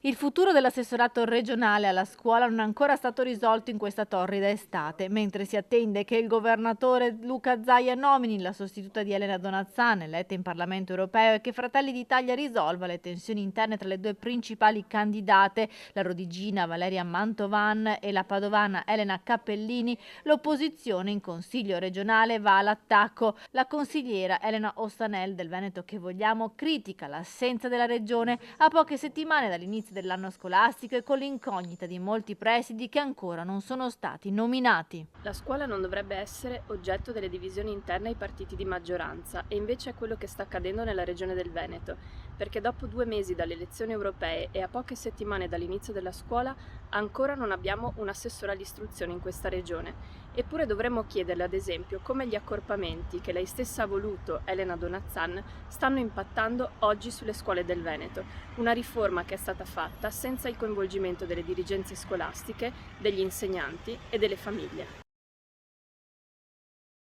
Il futuro dell'assessorato regionale alla scuola non è ancora stato risolto in questa torrida estate, mentre si attende che il governatore Luca Zaia nomini la sostituta di Elena Donazzan, eletta in Parlamento europeo, e che Fratelli d'Italia risolva le tensioni interne tra le due principali candidate, la rodigina Valeria Mantovan e la padovana Elena Cappellini. L'opposizione in Consiglio regionale va all'attacco. La consigliera Elena Ostanel del Veneto Che Vogliamo critica l'assenza della regione a poche settimane dall'inizio dell'anno scolastico e con l'incognita di molti presidi che ancora non sono stati nominati. La scuola non dovrebbe essere oggetto delle divisioni interne ai partiti di maggioranza, e invece è quello che sta accadendo nella regione del Veneto, perché dopo 2 mesi dalle elezioni europee e a poche settimane dall'inizio della scuola ancora non abbiamo un assessore all'istruzione in questa regione. Eppure dovremmo chiederle, ad esempio, come gli accorpamenti che lei stessa ha voluto, Elena Donazzan, stanno impattando oggi sulle scuole del Veneto. Una riforma che è stata fatta senza il coinvolgimento delle dirigenze scolastiche, degli insegnanti e delle famiglie.